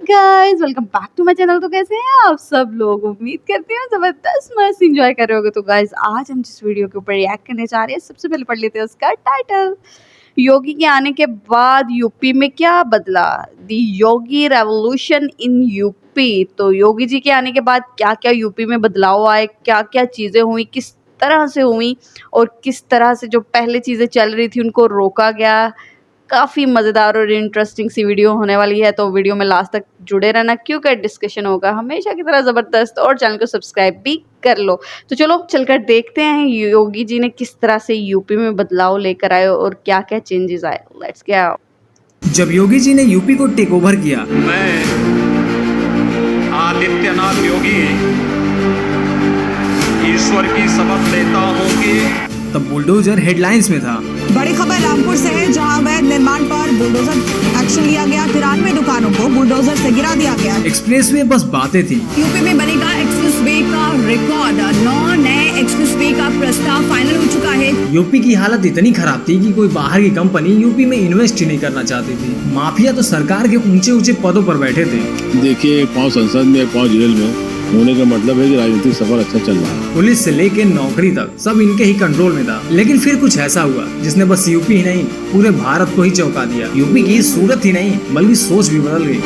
Guys, welcome back to my channel. तो कैसे हैं आप सब लोग? उम्मीद करती हूँ जबरदस्त मस्त एंजॉय कर रहे होगे। तो गाइस, आज हम जिस वीडियो के ऊपर रिएक्ट करने जा रहे हैं, सबसे पहले पढ़ लेते हैं उसका टाइटल। योगी के आने के बाद यूपी में क्या बदला? दी योगी रेवोल्यूशन इन यूपी। तो योगी जी के आने के बाद क्या क्या यूपी में बदलाव आए, क्या क्या चीज़ें हुई, किस तरह से हुई और किस तरह से जो पहले चीज़ें चल रही थी उनको रोका गया। काफ़ी मज़ेदार और इंटरेस्टिंग सी वीडियो होने वाली है, तो वीडियो में लास्ट तक जुड़े रहना क्योंकि डिस्कशन होगा हमेशा की तरह ज़बरदस्त। और चैनल को सब्सक्राइब भी कर लो। तो चलो चलकर देखते हैं योगी जी ने किस तरह से यूपी में बदलाव लेकर आए और क्या क्या चेंजेस आए। Let's get. जब योगी जी ने यूपी को टेक ओवर किया, मैं आदित्यनाथ योगी ईश्वर की शपथ लेता हूँ कि तब बुलडोजर हेडलाइंस में था। बड़ी खबर रामपुर से है, जहां अवैध निर्माण पर बुलडोजर एक्शन लिया गया। 93 दुकानों को बुलडोजर से गिरा दिया गया। एक्सप्रेसवे बस बातें थी। यूपी में बनेगा एक्सप्रेसवे का रिकॉर्ड। 9 नए एक्सप्रेसवे का प्रस्ताव फाइनल हो चुका है। यूपी की हालत इतनी खराब थी कि कोई बाहर की कंपनी यूपी में इन्वेस्ट ही नहीं करना चाहती थी। माफिया तो सरकार के ऊंचे ऊंचे पदों पर बैठे थे। देखिए, 5 संसद में 5 जेल में होने का मतलब है कि राजनीतिक सफर अच्छा चल रहा है। पुलिस से लेके नौकरी तक सब इनके ही कंट्रोल में था। लेकिन फिर कुछ ऐसा हुआ जिसने बस यूपी ही नहीं पूरे भारत को ही चौंका दिया। यूपी की सूरत ही नहीं बल्कि सोच भी बदल गई।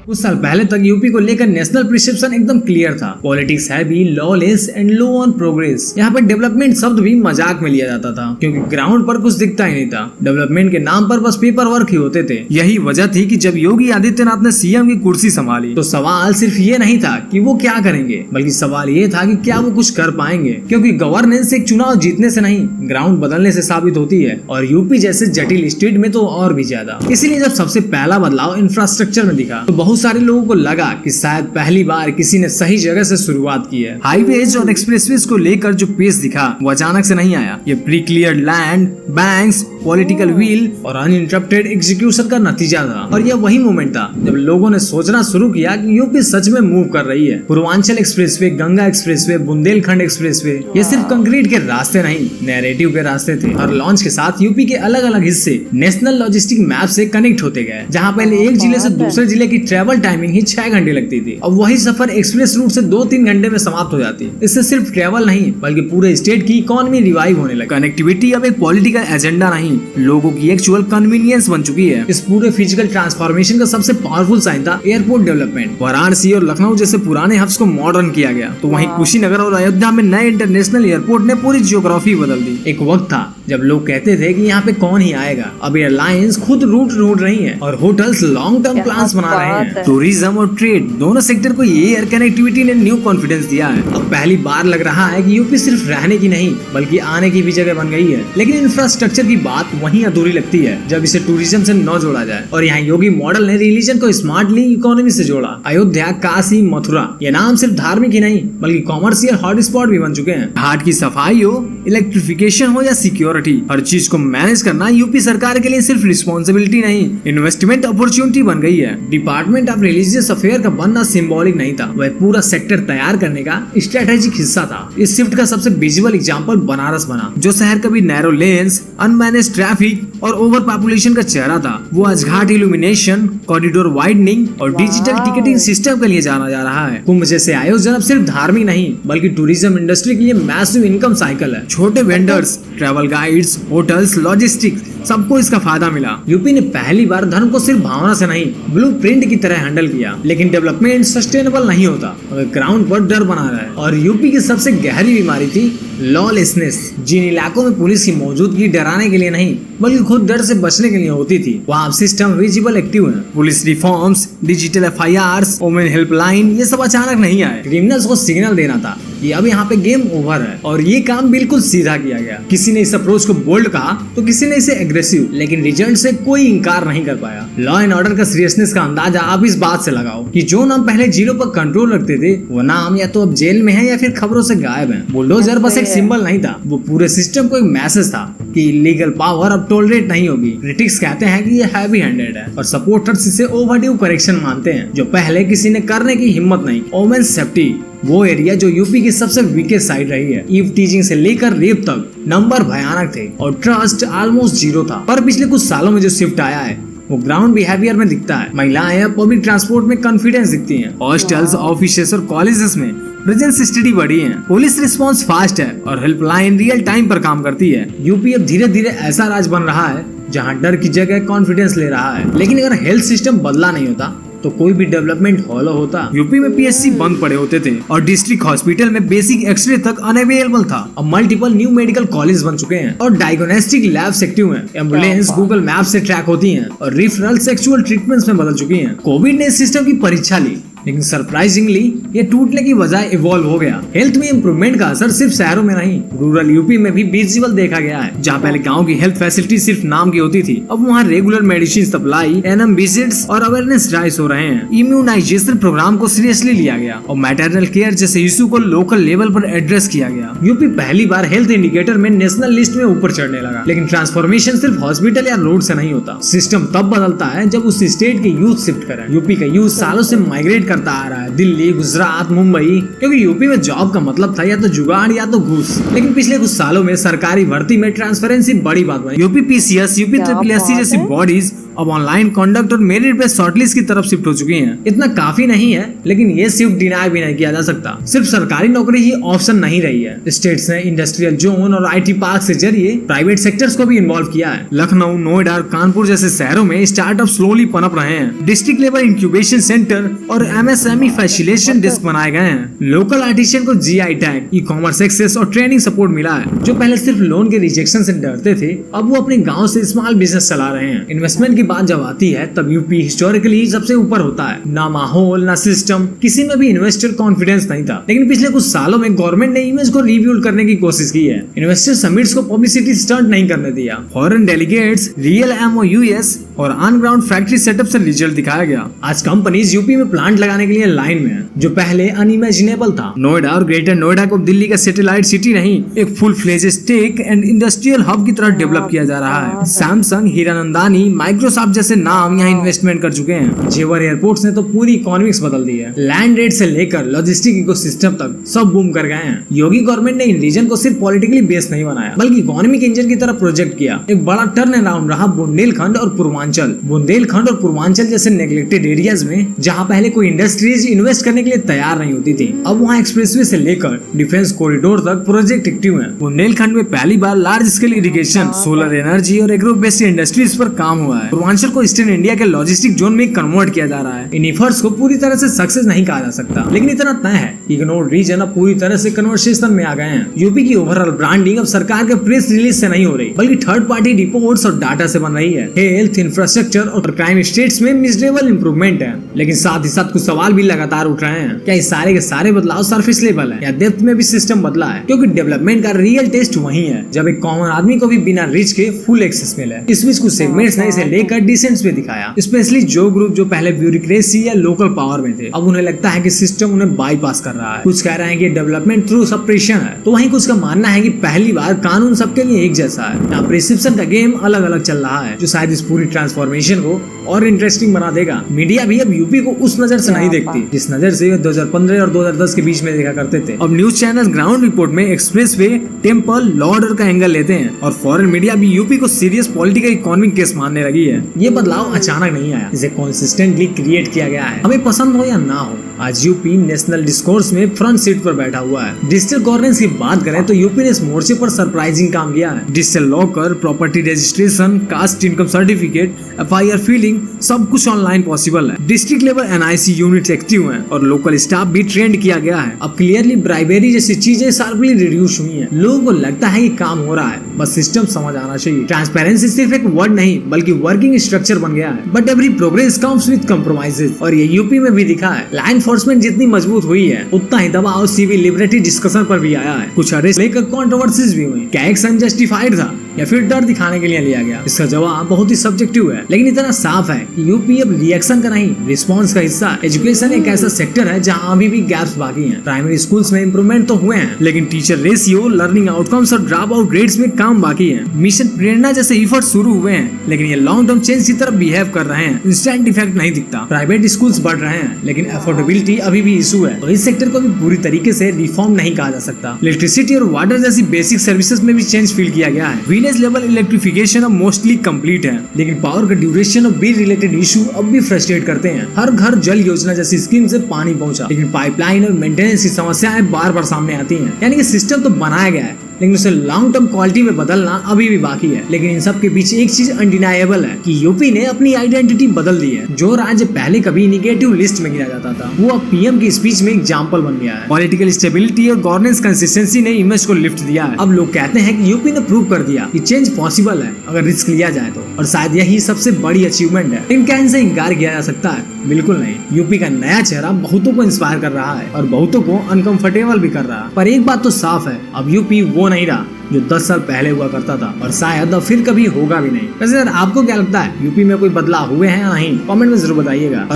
कुछ साल पहले तक यूपी को लेकर नेशनल परसेप्शन एकदम क्लियर था। Politics heavy, lawless and low on progress. यहाँ पर डेवलपमेंट शब्द भी मजाक में लिया जाता था क्योंकि ग्राउंड पर कुछ दिखता ही नहीं था। डेवलपमेंट के नाम पर बस पेपर वर्क ही होते थे। यही वजह थी कि जब योगी आदित्यनाथ ने सीएम की कुर्सी संभाली तो सवाल सिर्फ ये नहीं था कि वो क्या करेंगे, बल्कि सवाल ये था कि क्या वो कुछ कर पाएंगे। क्योंकि गवर्नेंस एक चुनाव जीतने से नहीं, ग्राउंड बदलने से साबित होती है, और यूपी जैसे जटिल स्टेट में तो और भी ज्यादा। इसीलिए जब सबसे पहला बदलाव इंफ्रास्ट्रक्चर में दिखा तो बहुत सारे लोगों को लगा कि शायद पहली बार किसी ने सही जगह से शुरुआत की है। हाईवेज और एक्सप्रेसवेज को लेकर जो पेस दिखा वो अचानक से नहीं आया। ये pre clear land, banks, political wheel और अनइंटरप्टेड एग्जीक्यूशन का नतीजा था। और यह वही मोमेंट था जब लोगों ने सोचना शुरू किया कि यूपी सच में मूव कर रही है। Purvanchal expressway, Ganga expressway, Bundelkhand expressway, ये सिर्फ कंक्रीट के रास्ते नहीं, नैरेटिव के रास्ते थे। और लॉन्च के साथ यूपी के अलग अलग हिस्से नेशनल लॉजिस्टिक मैप से कनेक्ट होते गए। जहाँ पहले एक जिले से दूसरे जिले की ट्रेवल टाइमिंग ही 6 घंटे लगती थी, अब वही सफर एक्सप्रेस रूट से 2-3 घंटे में समाप्त हो जाती। इससे सिर्फ ट्रेवल नहीं बल्कि पूरे स्टेट की इकोनॉमी रिवाइव होने लगी। कनेक्टिविटी अब एक पॉलिटिकल एजेंडा नहीं, लोगों की एक्चुअल कन्वीनियंस बन चुकी है। इस पूरे फिजिकल ट्रांसफॉर्मेशन का सबसे पावरफुल साइन था एयरपोर्ट डेवलपमेंट। वाराणसी और लखनऊ जैसे पुराने हब्स को मॉडर्न किया गया तो वहीं कुशीनगर और अयोध्या में नए इंटरनेशनल एयरपोर्ट ने पूरी जियोग्राफी बदल दी। एक वक्त था जब लोग कहते थे कि यहाँ पे कौन ही आएगा, अब एयरलाइंस खुद रूट ढूंढ रही है और होटल्स लॉन्ग टर्म प्लान्स बना रहे हैं। टूरिज्म और ट्रेड दोनों सेक्टर को ये एयर कनेक्टिविटी ने न्यू कॉन्फिडेंस दिया है। अब पहली बार लग रहा है कि यूपी सिर्फ रहने की नहीं बल्कि आने की भी जगह बन गई है। लेकिन इंफ्रास्ट्रक्चर की बात वहीं अधूरी लगती है जब इसे टूरिज्म से न जोड़ा जाए। और यहाँ योगी मॉडल ने रिलीजन को स्मार्टली इकोनॉमी से जोड़ा। अयोध्या, काशी, मथुरा ये नाम सिर्फ धार्मिक ही नहीं बल्कि कॉमर्शियल हॉटस्पॉट भी बन चुके हैं। घाट की सफाई हो, इलेक्ट्रिफिकेशन हो या सिक्योरिटी, हर चीज को मैनेज करना यूपी सरकार के लिए सिर्फ रिस्पॉन्सिबिलिटी नहीं, इन्वेस्टमेंट अपॉर्चुनिटी बन गई है। डिपार्टमेंट ऑफ रिलीजियस अफेयर का बनना सिंबॉलिक नहीं था, वह पूरा सेक्टर तैयार करने का स्ट्रेटेजिक हिस्सा था। इस शिफ्ट का सबसे विजुअल एग्जांपल बनारस बना। जो शहर कभी नैरो लेन्स, अनमैनेज ट्रैफिक और ओवर पॉपुलेशन का चेहरा था, वो आज घाट इल्यूमिनेशन, कॉरिडोर वाइडनिंग और डिजिटल टिकटिंग सिस्टम के लिए जाना जा रहा है। कुंभ जैसे आयोजन अब सिर्फ धार्मिक नहीं बल्कि टूरिज्म इंडस्ट्री के लिए मैसिव इनकम साइकिल है। छोटे vendors, travel guides, hotels, logistics सबको इसका फायदा मिला। यूपी ने पहली बार धर्म को सिर्फ भावना से नहीं ब्लूप्रिंट की तरह हैंडल किया। लेकिन डेवलपमेंट सस्टेनेबल नहीं होता अगर ग्राउंड पर डर बना रहा है। और यूपी की सबसे गहरी बीमारी थी लॉलेसनेस। जिन इलाकों में पुलिस की मौजूदगी डराने के लिए नहीं बल्कि खुद डर से बचने के लिए होती थी, वहाँ सिस्टम विजिबल एक्टिव है। Police reforms, digital FIRs, women helpline, ये सब अचानक नहीं आए। क्रिमिनल्स को सिग्नल देना था कि अब यहाँ पे गेम ओवर है। और ये काम बिल्कुल सीधा किया गया। किसी ने इस अप्रोच को बोल्ड कहा तो किसी ने इसे एग्रेसिव, लेकिन रिजल्ट से कोई इंकार नहीं कर पाया। लॉ एंड ऑर्डर का सीरियसनेस का अंदाजा आप इस बात से लगाओ कि जो नाम पहले जिलों पर कंट्रोल रखते थे वो नाम या तो अब जेल में है या फिर खबरों से गायब है। बुलडोजर बस एक सिंबल नहीं था, वो पूरे सिस्टम को एक मैसेज था कि इलीगल पावर अब टॉलरेट नहीं होगी। क्रिटिक्स कहते हैं कि ये हैवी हैंडेड है और सपोर्टर्स इसे ओवरड्यू करेक्शन मानते हैं जो पहले किसी ने करने की हिम्मत नहीं। वोमेन सेफ्टी वो एरिया जो यूपी की सबसे वीकेस्ट साइड रही है। ईव टीचिंग से लेकर रेप तक नंबर भयानक थे और ट्रस्ट ऑलमोस्ट जीरो था। पर पिछले कुछ सालों में जो शिफ्ट आया है वो ग्राउंड बिहेवियर में दिखता है। महिलाएं अब पब्लिक ट्रांसपोर्ट में कॉन्फिडेंस दिखती हैं। हॉस्टल्स, ऑफिसेस और कॉलेजेस में प्रेजेंस स्टडी बढ़ी है। पुलिस रिस्पांस फास्ट है और हेल्पलाइन रियल टाइम पर काम करती है। यूपी अब धीरे धीरे ऐसा राज बन रहा है जहां डर की जगह कॉन्फिडेंस ले रहा है। लेकिन अगर हेल्थ सिस्टम बदला नहीं होता तो कोई भी डेवलपमेंट हॉलो होता। यूपी में पीएचसी बंद पड़े होते थे और डिस्ट्रिक्ट हॉस्पिटल में बेसिक एक्सरे तक अनअवेलेबल था। अब मल्टीपल न्यू मेडिकल कॉलेज बन चुके हैं और डायग्नोस्टिक लैब्स एक्टिव हैं। एम्बुलेंस गूगल मैप से ट्रैक होती हैं और रेफरल सेक्सुअल ट्रीटमेंट्स में बदल चुकी हैं। कोविड ने इस सिस्टम की परीक्षा ली लेकिन सरप्राइजिंगली ये टूटने की बजाय इवॉल्व हो गया। हेल्थ में इंप्रूवमेंट का असर सिर्फ शहरों में नहीं, रूरल यूपी में भी विजिबल देखा गया है। जहाँ पहले गांव की हेल्थ फैसिलिटी सिर्फ नाम की होती थी, अब वहाँ regular medicine supply, NM visits और अवेयरनेस ड्राइव्स हो रहे हैं। इम्यूनाइजेशन प्रोग्राम को सीरियसली लिया गया और मैटरनल केयर जैसे इशू को लोकल लेवल पर एड्रेस किया गया। यूपी पहली बार हेल्थ इंडिकेटर में नेशनल लिस्ट में ऊपर चढ़ने लगा। लेकिन ट्रांसफॉर्मेशन सिर्फ हॉस्पिटल या रोड से नहीं होता। सिस्टम तब बदलता है जब उस स्टेट के यूथ शिफ्ट करें। यूपी का यूथ सालों से माइग्रेट करता आ रहा है दिल्ली, गुजरात, मुंबई, क्योंकि यूपी में जॉब का मतलब था या तो जुगाड़ या तो घूस। लेकिन पिछले कुछ सालों में सरकारी भर्ती में ट्रांसपेरेंसी बड़ी बात बनी। यूपी पीसीएस, यूपी ट्रिपल जैसी बॉडीज अब ऑनलाइन कॉन्डक्ट और मेरिट बेस्ड शॉर्टलिस्ट की तरफ शिफ्ट हो चुकी हैं। इतना काफी नहीं है लेकिन ये शिफ्ट डिनाई भी नहीं किया जा सकता। सिर्फ सरकारी नौकरी ही ऑप्शन नहीं रही है। स्टेट्स ने इंडस्ट्रियल जोन और आईटी पार्क से जरिए प्राइवेट सेक्टर्स को भी इन्वॉल्व किया है। लखनऊ, नोएडा, कानपुर जैसे शहरों में स्टार्टअप स्लोली पनप रहे हैं। डिस्ट्रिक्ट लेवल इंक्यूबेशन सेंटर और एमएसएमई फैसिलिटेशन डेस्क बनाए गए हैं। लोकल आर्टिशियन को GI tag, e commerce access और ट्रेनिंग सपोर्ट मिला है। जो पहले सिर्फ लोन के रिजेक्शन से डरते थे अब वो अपने गाँव से स्मॉल बिजनेस चला रहे हैं। इन्वेस्टमेंट की बात जब आती है तब यूपी हिस्टोरिकली सबसे ऊपर होता है। ना माहौल ना सिस्टम, किसी में भी इन्वेस्टर कॉन्फिडेंस नहीं था। लेकिन पिछले कुछ सालों में गवर्नमेंट ने इमेज को रिब्यूल्ड करने की कोशिश की है। इन्वेस्टर समिट्स को पब्लिसिटी स्टंट नहीं करने दिया। फॉरेन डेलीगेट्स, रियल एमओयूएस और ऑन ग्राउंड फैक्ट्री सेटअप से रिजल्ट दिखाया गया। आज कंपनीज यूपी में प्लांट लगाने के लिए लाइन में है जो पहले अनइमेजिनेबल था। नोएडा और ग्रेटर नोएडा को दिल्ली का सैटेलाइट सिटी नहीं, एक full fledged tech and industrial hub की तरह डेवलप किया जा रहा है। सैमसंग, हीरानंदानी, माइक्रोसॉफ्ट जैसे नाम यहाँ इन्वेस्टमेंट कर चुके हैं। जेवर एयरपोर्ट्स ने तो पूरी इकोनॉमिक्स बदल दी है। लैंड रेट से लेकर लॉजिस्टिक इकोसिस्टम तक सब बूम कर गए हैं। योगी गवर्नमेंट ने इन रीजन को सिर्फ पॉलिटिकली बेस नहीं बनाया बल्कि इकोनॉमिक इंजन की तरह प्रोजेक्ट किया। एक बड़ा टर्न अराउंड रहा बुंदेलखंड और पूर्वांचल। बुंदेलखंड और पूर्वांचल जैसे नेग्लेक्टेड एरियाज में जहाँ पहले कोई इंडस्ट्रीज इन्वेस्ट करने के लिए तैयार नहीं होती थी, अब वहाँ एक्सप्रेसवे से लेकर डिफेंस कॉरिडोर तक प्रोजेक्ट एक्टिव है। बुंदेलखंड में पहली बार large scale irrigation, solar energy और एग्रो बेस्ड इंडस्ट्रीज पर काम हुआ है। पूर्वांचल को ईस्टर्न इंडिया के लॉजिस्टिक जोन में कन्वर्ट किया जा रहा है। इन एफर्ट्स को पूरी तरह से सक्सेस नहीं कहा जा सकता लेकिन इतना तय है इग्नोर्ड रीजन अब पूरी तरह से कन्वर्सेशन में आ गए हैं। यूपी की ओवरऑल ब्रांडिंग अब सरकार के प्रेस रिलीज से नहीं हो रही बल्कि थर्ड पार्टी रिपोर्ट्स और डाटा से बन रही है। हेल्थ, इंफ्रास्ट्रक्चर और क्राइम स्टेट्स में मिजरेबल इंप्रूवमेंट है लेकिन साथ ही साथ कुछ सवाल भी लगातार उठ रहे हैं। क्या ये सारे के सारे बदलाव सरफेस लेवल है या डेप्थ में भी सिस्टम बदला है? क्योंकि डेवलपमेंट का रियल टेस्ट वही है जब एक कॉमन आदमी को भी बिना रिच के फुल एक्सेस मिले। इस बीच कुछ सेगमेंट्स ने इसे लेकर डिसेंट्स में दिखाया, स्पेशली जो ग्रुप जो पहले ब्यूरोक्रेसी या लोकल पावर में थे अब उन्हें लगता है कि सिस्टम उन्हें बाईपास कर रहा है। कुछ कह रहे हैं कि डेवलपमेंट थ्रू सप्रेशन है तो वहीं कुछ का मानना है कि पहली बार कानून सबके लिए एक जैसा है। यहाँ प्रिस्क्रिप्शन का गेम अलग अलग चल रहा है जो शायद इस पूरी ट्रांसफॉर्मेशन को और इंटरेस्टिंग बना देगा। मीडिया भी अब यूपी को उस नजर से नहीं देखती जिस नजर से 2015 और 2010 के बीच में देखा करते थे। अब न्यूज चैनल ग्राउंड रिपोर्ट में एक्सप्रेसवे, टेम्पल, लॉ ऑर्डर का एंगल लेते हैं और फॉरेन मीडिया भी यूपी को सीरियस पॉलिटिकल इकोनॉमिक केस मानने लगी है। ये बदलाव अचानक नहीं आया, इसे कंसिस्टेंटली क्रिएट किया गया है। हमें पसंद हो या ना हो, आज यूपी नेशनल डिस्कोर्स में फ्रंट सीट पर बैठा हुआ है। डिजिटल गवर्नेंस की बात करें तो यूपी ने इस मोर्चे पर सरप्राइजिंग काम किया है। Digital locker, property registration, caste income certificate, FIR filing, सब कुछ ऑनलाइन पॉसिबल है। District level NIC units active हैं और लोकल स्टाफ भी ट्रेंड किया गया है। अब क्लियरली ब्राइबेरी जैसी चीजें शार्पली रिड्यूस हुई हैं। लोगों को लगता है कि काम हो रहा है, बस सिस्टम समझ आना चाहिए। ट्रांसपेरेंसी सिर्फ एक वर्ड नहीं बल्कि वर्किंग स्ट्रक्चर बन गया है। But every progress comes with compromises और ये यूपी में भी दिखा है। लॉ एनफोर्समेंट जितनी मजबूत हुई है उतना ही दबाव सिविल लिबर्टी डिस्कशन पर भी आया है। कुछ अरेस्ट लेकर कंट्रोवर्सीज भी हुई। क्या एक्शन जस्टिफाइड था या फिर डर दिखाने के लिए लिया गया? इसका जवाब बहुत ही सब्जेक्टिव है, लेकिन इतना साफ है कि यूपी अब रिएक्शन का नहीं, रिस्पॉन्स का हिस्सा है। एजुकेशन एक ऐसा सेक्टर है जहाँ अभी भी गैप्स बाकी हैं। प्राइमरी स्कूल्स में इंप्रूवमेंट तो हुए हैं, लेकिन टीचर रेशियो, लर्निंग आउटकम्स और ड्रॉप आउट रेट्स में काम बाकी है। मिशन प्रेरणा जैसे इफर्ट शुरू हुए हैं, लेकिन ये लॉन्ग टर्म चेंज की तरफ बिहेव कर रहे हैं। इंस्टेंट इफेक्ट नहीं दिखता। प्राइवेट स्कूल्स बढ़ रहे हैं, लेकिन अफोर्डेबिलिटी अभी भी इशू है। तो इस सेक्टर को भी पूरी तरीके से रिफॉर्म नहीं कहा जा सकता। इलेक्ट्रिसिटी और वाटर जैसी बेसिक सर्विसेज में भी चेंज फील किया गया है। विलेज लेवल इलेक्ट्रिफिकेशन अब मोस्टली कंप्लीट है, लेकिन पावर का ड्यूरेशन और बिल रिलेटेड इशू अब भी फ्रस्ट्रेट करते हैं। हर घर जल योजना जैसी स्कीम से पानी पहुंचा, लेकिन पाइपलाइन और मेंटेनेंस की समस्याएं बार बार सामने आती हैं। यानी कि सिस्टम तो बनाया गया है, लेकिन उसे लॉन्ग टर्म क्वालिटी में बदलना अभी भी बाकी है। लेकिन इन सब के पीछे एक चीज अनडिनाएबल है कि यूपी ने अपनी आइडेंटिटी बदल दी है। जो राज्य पहले कभी निगेटिव लिस्ट में गिना जाता था, वो अब पीएम की स्पीच में एग्जाम्पल बन गया है। पॉलिटिकल स्टेबिलिटी और गवर्नेंस कंसिस्टेंसी ने इमेज को लिफ्ट दिया है। अब लोग कहते हैं कि यूपी ने प्रूव कर दिया कि चेंज पॉसिबल है अगर रिस्क लिया जाए तो, और शायद यही सबसे बड़ी अचीवमेंट है। लेकिन क्या इनसे इंकार किया जा सकता है? बिल्कुल नहीं। यूपी का नया चेहरा बहुतों को इंस्पायर कर रहा है और बहुतों को अनकंफर्टेबल भी कर रहा है। पर एक बात तो साफ है, अब यूपी वो नहीं रहा जो 10 साल पहले हुआ करता था, और शायद अब फिर कभी होगा भी नहीं। वैसे यार, आपको क्या लगता है, यूपी में कोई बदलाव हुए हैं या नहीं? कमेंट में जरूर बताइएगा।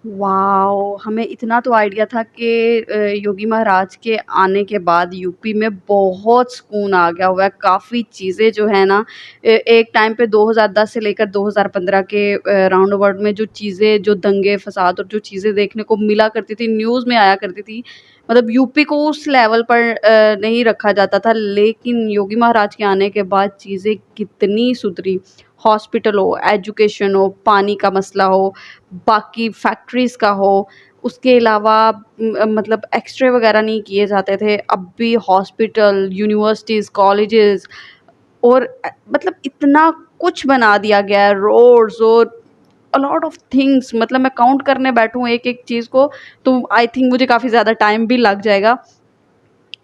वाओ! हमें इतना तो आइडिया था कि योगी महाराज के आने के बाद यूपी में बहुत सुकून आ गया हुआ है। काफ़ी चीज़ें जो है ना, एक टाइम पे 2010 से लेकर 2015 के राउंड अबाउट में जो चीज़ें, जो दंगे फसाद और जो चीज़ें देखने को मिला करती थी, न्यूज़ में आया करती थी, मतलब यूपी को उस लेवल पर नहीं रखा जाता था। लेकिन योगी महाराज के आने के बाद चीज़ें कितनी सुधरी। हॉस्पिटल हो, एजुकेशन हो, पानी का मसला हो, बाकी फैक्ट्रीज़ का हो, उसके अलावा मतलब एक्स-रे वगैरह नहीं किए जाते थे। अब भी हॉस्पिटल, यूनिवर्सिटीज़, कॉलेजेस और मतलब इतना कुछ बना दिया गया है, रोड्स और अ लॉट ऑफ थिंग्स। मतलब मैं काउंट करने बैठूँ एक-एक चीज़ को तो आई थिंक मुझे काफ़ी ज़्यादा टाइम भी लग जाएगा।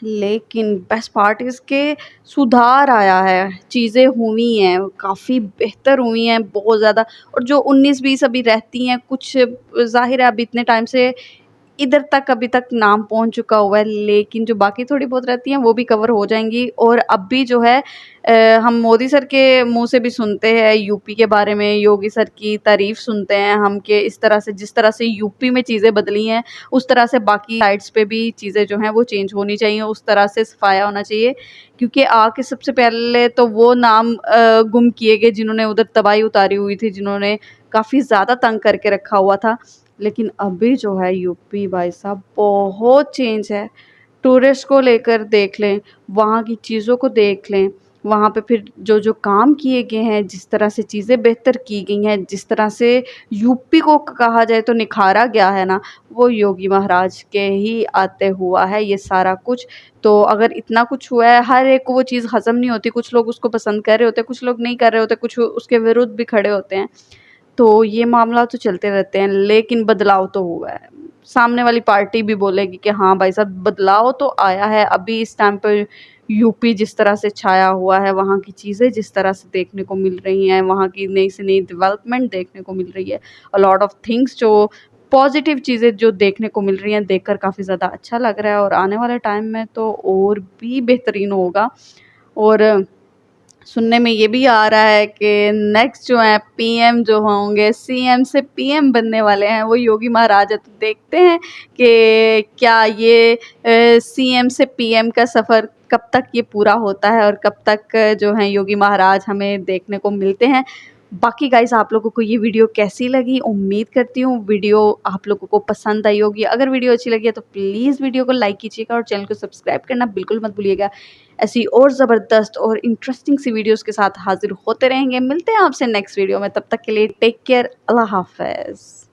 लेकिन बेस्ट पार्ट इज़ के सुधार आया है, चीज़ें हुई हैं, काफ़ी बेहतर हुई हैं बहुत ज़्यादा। और जो 19-20 अभी रहती हैं, कुछ ज़ाहिर है अभी इतने टाइम से इधर तक अभी तक नाम पहुंच चुका हुआ है, लेकिन जो बाकी थोड़ी बहुत रहती हैं वो भी कवर हो जाएंगी। और अब भी जो है हम मोदी सर के मुंह से भी सुनते हैं यूपी के बारे में, योगी सर की तारीफ सुनते हैं हम कि इस तरह से, जिस तरह से यूपी में चीज़ें बदली हैं, उस तरह से बाकी साइड्स पे भी चीज़ें जो हैं वो चेंज होनी चाहिए, उस तरह से सफाया होना चाहिए। क्योंकि आके सबसे पहले तो वो नाम गुम किए गए जिन्होंने उधर तबाही उतारी हुई थी, जिन्होंने काफ़ी ज़्यादा तंग करके रखा हुआ था। लेकिन अभी जो है यूपी भाई साहब बहुत चेंज है। टूरिस्ट को लेकर देख लें, वहाँ की चीज़ों को देख लें, वहाँ पे फिर जो काम किए गए हैं, जिस तरह से चीज़ें बेहतर की गई हैं, जिस तरह से यूपी को कहा जाए तो निखारा गया है ना, वो योगी महाराज के ही आते हुआ है ये सारा कुछ। तो अगर इतना कुछ हुआ है, हर एक को वो चीज़ हज़म नहीं होती, कुछ लोग उसको पसंद कर रहे होते हैं, कुछ लोग नहीं कर रहे होते, कुछ उसके विरुद्ध भी खड़े होते हैं। तो ये मामला तो चलते रहते हैं, लेकिन बदलाव तो हुआ है। सामने वाली पार्टी भी बोलेगी कि हाँ भाई साहब बदलाव तो आया है। अभी इस टाइम पे यूपी जिस तरह से छाया हुआ है, वहाँ की चीज़ें जिस तरह से देखने को मिल रही हैं, वहाँ की नई से नई डेवलपमेंट देखने को मिल रही है, अ लॉट ऑफ थिंग्स, जो पॉजिटिव चीज़ें जो देखने को मिल रही हैं, देखकर काफ़ी ज़्यादा अच्छा लग रहा है। और आने वाले टाइम में तो और भी बेहतरीन होगा। और सुनने में ये भी आ रहा है कि नेक्स्ट जो है पीएम जो होंगे, सीएम से पीएम बनने वाले हैं, वो योगी महाराज है। तो देखते हैं कि क्या ये सीएम से पीएम का सफ़र कब तक ये पूरा होता है और कब तक जो है योगी महाराज हमें देखने को मिलते हैं। बाकी गाइस, आप लोगों को ये वीडियो कैसी लगी? उम्मीद करती हूँ वीडियो आप लोगों को पसंद आई होगी। अगर वीडियो अच्छी लगी है तो प्लीज़ वीडियो को लाइक कीजिएगा और चैनल को सब्सक्राइब करना बिल्कुल मत भूलिएगा। ऐसी और ज़बरदस्त और इंटरेस्टिंग सी वीडियोज़ के साथ हाज़िर होते रहेंगे। मिलते हैं आपसे नेक्स्ट वीडियो में, तब तक के लिए टेक केयर, अल्लाह हाफ़िज़।